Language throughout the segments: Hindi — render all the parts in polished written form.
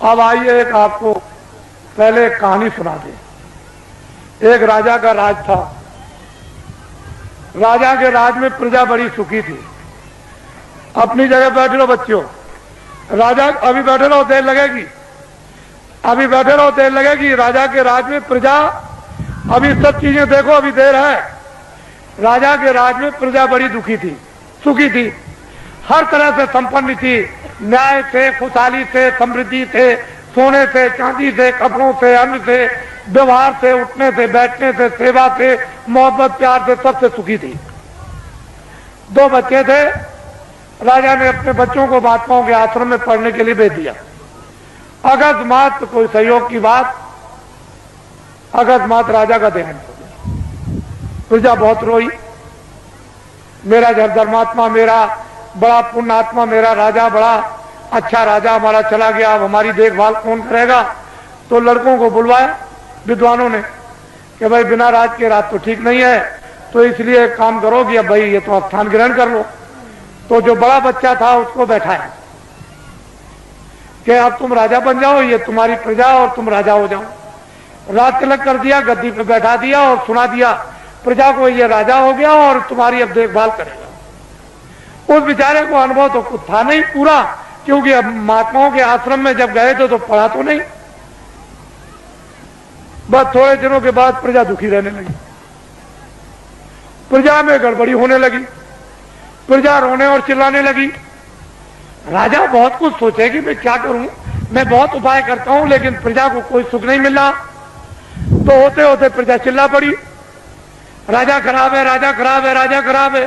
अब आइए एक आपको पहले एक कहानी सुना दे। एक राजा का राज था। राजा के राज में प्रजा बड़ी सुखी थी। अपनी जगह बैठे रहो बच्चों। राजा अभी बैठे रहो, देर लगेगी। अभी बैठे रहो, देर लगेगी। राजा के राज में प्रजा, अभी सब चीजें देखो, अभी देर है। राजा के राज में प्रजा बड़ी दुखी थी, सुखी थी, हर तरह से संपन्न थी। न्याय से, खुशहाली से, समृद्धि से, सोने से, चांदी से, कपड़ों से, अन्न से, व्यवहार से, उठने से, बैठने से, सेवा से, मोहब्बत प्यार से, सबसे सुखी थी। 2 बच्चे थे। राजा ने अपने बच्चों को महात्माओं के आश्रम में पढ़ने के लिए भेज दिया। अकस्मात कोई सहयोग की बात, अकस्मात राजा का देहांत हो गया। प्रजा बहुत रोई। मेरा धर्मात्मा, मेरा बड़ा पुण्यात्मा, मेरा राजा, बड़ा अच्छा राजा हमारा चला गया, अब हमारी देखभाल कौन करेगा। तो लड़कों को बुलवाया विद्वानों ने कि भाई बिना राज के राज तो ठीक नहीं है, तो इसलिए एक काम करो कि अब भाई ये तो स्थान ग्रहण कर लो। तो जो बड़ा बच्चा था उसको बैठाया कि अब तुम राजा बन जाओ, ये तुम्हारी प्रजा और तुम राजा हो जाओ। राज तिलक कर दिया, गद्दी पे बैठा दिया और सुना दिया प्रजा को ये राजा हो गया और तुम्हारी अब देखभाल करेगा। उस बेचारे को अनुभव तो कुछ था नहीं पूरा, क्योंकि अब महात्माओं के आश्रम में जब गए थे तो पढ़ा तो नहीं। बस थोड़े दिनों के बाद प्रजा दुखी रहने लगी, प्रजा में गड़बड़ी होने लगी, प्रजा रोने और चिल्लाने लगी। राजा बहुत कुछ सोचे कि मैं क्या करूं, मैं बहुत उपाय करता हूं लेकिन प्रजा को कोई सुख नहीं मिल रहा। तो होते होते प्रजा चिल्ला पड़ी, राजा खराब है, राजा खराब है, राजा खराब है।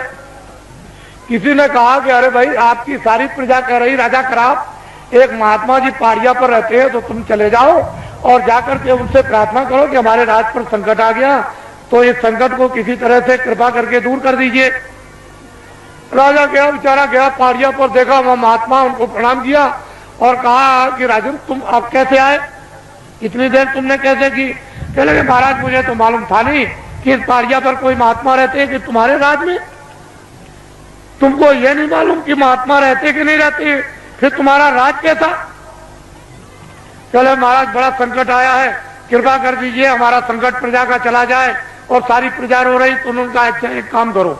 किसी ने कहा कि अरे भाई आपकी सारी प्रजा कह रही राजा खराब, एक महात्मा जी पहाड़िया पर रहते हैं, तो तुम चले जाओ और जाकर के उनसे प्रार्थना करो कि हमारे राज पर संकट आ गया, तो इस संकट को किसी तरह से कृपा करके दूर कर दीजिए। राजा गया, बेचारा गया पहाड़िया पर, देखा वहां महात्मा, उनको प्रणाम किया और कहा कि राजन तुम अब कैसे आए, इतनी देर तुमने कैसे की। कह लगे महाराज मुझे तो मालूम था नहीं कि इस पहाड़िया पर कोई महात्मा रहते हैं कि तुम्हारे राज में, तुमको यह नहीं मालूम कि महात्मा रहते कि नहीं रहते, फिर तुम्हारा राज कैसा। चले महाराज बड़ा संकट आया है, कृपा कर दीजिए हमारा संकट प्रजा का चला जाए। और सारी प्रजा रो रही। तो उन्होंने कहा अच्छा एक काम करो,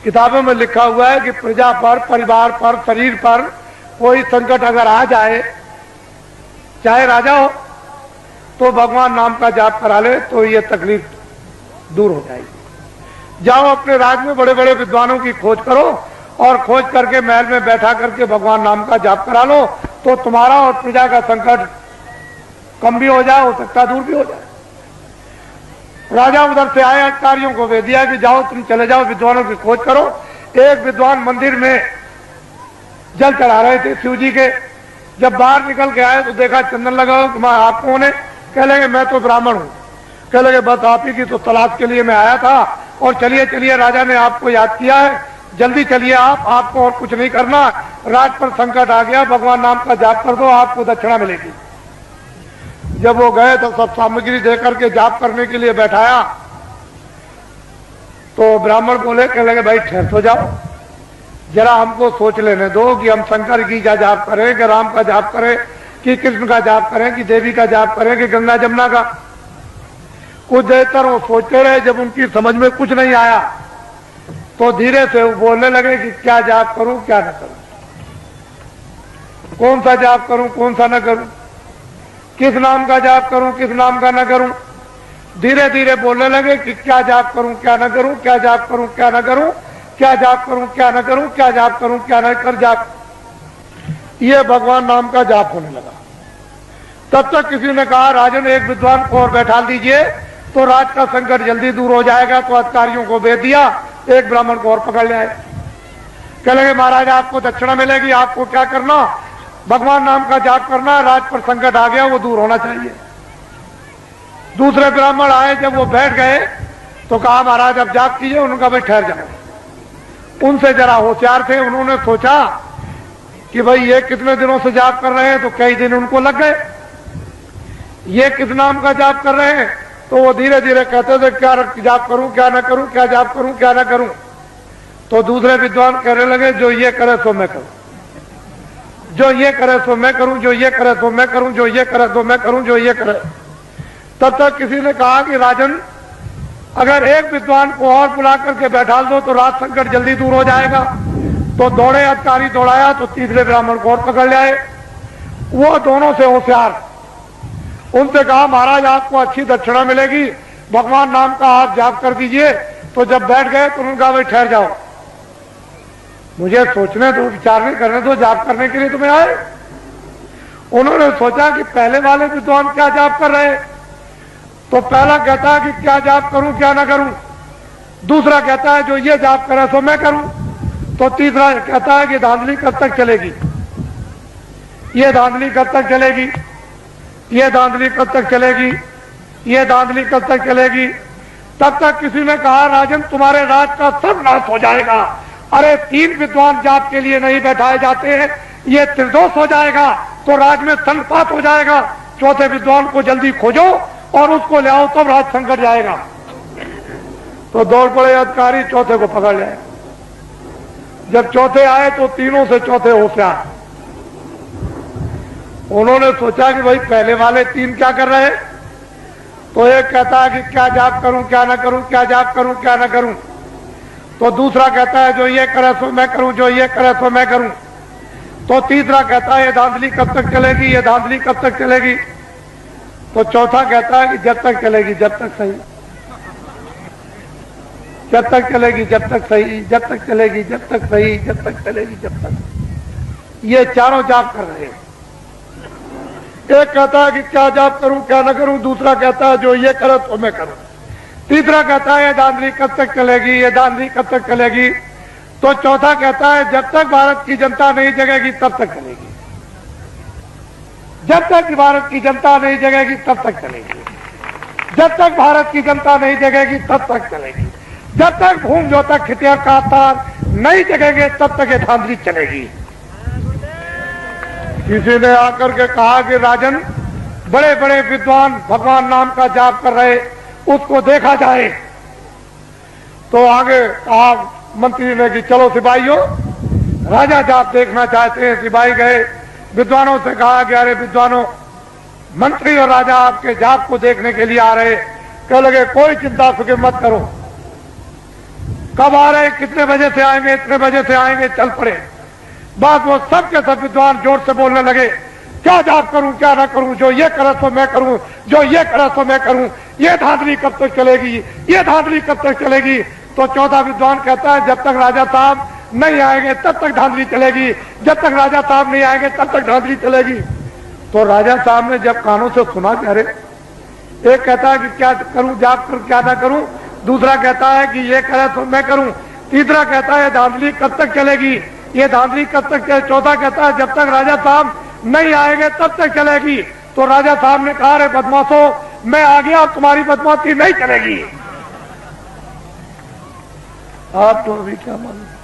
किताबों में लिखा हुआ है कि प्रजा पर, परिवार पर, शरीर पर कोई संकट अगर आ जाए, चाहे राजा हो, तो भगवान नाम का जाप करा ले तो ये तकलीफ दूर हो जाएगी। जाओ अपने राज में बड़े बड़े विद्वानों की खोज करो और खोज करके महल में बैठा करके भगवान नाम का जाप करा लो, तो तुम्हारा और प्रजा का संकट कम भी हो जाए, हो सकता दूर भी हो जाए। राजा उधर से आए, अधिकारियों को भेज दिया कि जाओ तुम चले जाओ विद्वानों की खोज करो। एक विद्वान मंदिर में जल चढ़ा रहे थे शिव जी के। जब बाहर निकल के आए तो देखा चंदन लगा हो। आप कौन है? कह लगे मैं तो ब्राह्मण हूं। कह लगे बस आप ही की तो तलाश के लिए मैं आया था, और चलिए चलिए राजा ने आपको याद किया है, जल्दी चलिए आप, आपको और कुछ नहीं करना, राज पर संकट आ गया, भगवान नाम का जाप कर दो, आपको दक्षिणा मिलेगी। जब वो गए तो सब सामग्री देकर के जाप करने के लिए बैठाया, तो ब्राह्मण बोले, कह लगे भाई ठहर तो जाओ, जरा हमको सोच लेने दो कि हम शंकर की का जाप करें कि राम का जाप करें कि कृष्ण का जाप करें कि देवी का जाप करें कि गंगा जमुना का। कुछ देर तक वो सोचते रहे। जब उनकी समझ में कुछ नहीं आया तो धीरे से वो बोलने लगे कि क्या जाप करूं क्या न करूं, कौन सा जाप करूं कौन सा न करूं, किस नाम का जाप करूं किस नाम का न करूं। धीरे धीरे बोलने लगे कि क्या जाप करूं क्या न करूं, क्या जाप करूं क्या न करूं, क्या जाप करूं क्या न करूं, क्या जाप करूं क्या न कर जाप। ये भगवान नाम का जाप होने लगा। तब तक किसी ने कहा राजन एक विद्वान को और बैठा दीजिए तो राज का संकट जल्दी दूर हो जाएगा। तो अधिकारियों को भेज दिया, एक ब्राह्मण को और पकड़ ले आए। कह लगे महाराज आपको दक्षिणा मिलेगी, आपको क्या करना, भगवान नाम का जाप करना, राज पर संकट आ गया वो दूर होना चाहिए। दूसरे ब्राह्मण आए, जब वो बैठ गए तो कहा महाराज अब जाप कीजिए। उनका भाई ठहर जाओ। उनसे जरा होशियार थे, उन्होंने सोचा कि भाई ये कितने दिनों से जाप कर रहे हैं, तो कई दिन उनको लग गए। ये किस नाम का जाप कर रहे हैं, तो वो धीरे धीरे कहते थे क्या जाप करूं क्या न करूं, क्या जाप करूं क्या न करूं। तो दूसरे विद्वान कहने लगे जो ये करे सो मैं करूं। जो ये करे सो मैं करूं, जो ये करे सो मैं करूं, जो ये करे सो मैं करूं, जो ये करे। तब तक किसी ने कहा कि राजन, अगर एक विद्वान को और बुला करके बैठा दो तो राज संकट जल्दी दूर हो जाएगा। तो दौड़े अधिकारी, दौड़ाया तो तीसरे ब्राह्मण को और पकड़ लाए। वो दोनों से होशियार, उनसे कहा महाराज आपको अच्छी दक्षिणा मिलेगी, भगवान नाम का आप जाप कर दीजिए। तो जब बैठ गए तो उन्होंने कहा भाई ठहर जाओ, मुझे सोचने दो, विचारने करने दो, जाप करने के लिए तुम्हें आए। उन्होंने सोचा कि पहले वाले विद्वान क्या जाप कर रहे। तो पहला कहता है कि क्या जाप करूं क्या ना करूं, दूसरा कहता है जो ये जाप करे सो मैं करूं, तो तीसरा कहता है कि धांधली कब तक चलेगी, ये धांधली कब तक चलेगी, ये धांधली कब तक चलेगी, ये धांधली कब तक चलेगी। तब तक किसी ने कहा राजन तुम्हारे राज का सब नाश हो जाएगा। अरे 3 विद्वान जाप के लिए नहीं बैठाए जाते हैं, ये त्रिदोष हो जाएगा तो राज में संपात हो जाएगा। चौथे विद्वान को जल्दी खोजो और उसको ले आओ, तब राज संकट जाएगा। तो दौड़ पड़े अधिकारी, चौथे को पकड़ लिया। जब चौथे आए तो तीनों से चौथे होशियार। उन्होंने सोचा कि भाई पहले वाले 3 क्या कर रहे हैं। तो एक कहता है कि क्या जाप करूं क्या ना करूं, क्या जाप करूं क्या ना करूं। तो दूसरा कहता है जो ये करे सो मैं करूं, जो ये करे सो मैं करूं। तो तीसरा कहता है ये धांधली कब तक चलेगी, ये धांधली कब तक चलेगी। तो चौथा कहता है कि जब तक चलेगी जब तक सही, जब तक चलेगी जब तक सही, जब तक चलेगी जब तक सही, जब तक चलेगी जब तक। ये चारों जाप कर रहे हैं। एक कहता है कि क्या जाप करूं क्या ना करूं, दूसरा कहता है जो ये करे तो मैं करूं, तीसरा कहता है ये धांधली कब तक चलेगी, ये धांधली कब तक चलेगी। तो चौथा कहता है जब तक भारत की जनता नहीं जगेगी तब तक चलेगी, जब तक भारत की जनता नहीं जगेगी तब तक चलेगी, जब तक भारत की जनता नहीं जगेगी तब तक चलेगी, जब तक भूम जो तक खितिया का तार नहीं जगेंगे तब तक ये धांधली चलेगी। किसी ने आकर के कहा कि राजन बड़े बड़े विद्वान भगवान नाम का जाप कर रहे, उसको देखा जाए। तो आगे कहा मंत्री ने कि चलो सिपाहियों, राजा जाप देखना चाहते हैं। सिपाही गए, विद्वानों से कहा कि अरे विद्वानों, मंत्री और राजा आपके जाप को देखने के लिए आ रहे। कह लगे कोई चिंता फिक्र मत करो, कब आ रहे, कितने बजे से आएंगे, इतने बजे से आएंगे, चल पड़े। बात वो सब के सब विद्वान जोर से बोलने लगे, क्या जाप करूं क्या ना करूं, जो ये करे तो मैं करूं, जो ये करे तो मैं करूं, ये धांधली कब तक चलेगी, ये धांधली कब तक चलेगी। तो चौथा विद्वान कहता है जब तक राजा साहब नहीं आएंगे तब तक धांधली चलेगी, जब तक राजा साहब नहीं आएंगे तब तक धांधली चलेगी। तो राजा साहब ने जब कानों से सुना कि अरे, एक कहता है कि क्या करूं जाप करूं क्या ना करूं, दूसरा कहता है कि ये करे तो मैं करूं, तीसरा कहता है धांधली कब तक चलेगी, ये धांधली कब तक चले, चौथा कहता है जब तक राजा साहब नहीं आएंगे तब तक चलेगी। तो राजा साहब ने कहा अरे बदमाशों, मैं आ गया, तुम्हारी बदमाशी नहीं चलेगी। आप तो अभी क्या मालूम।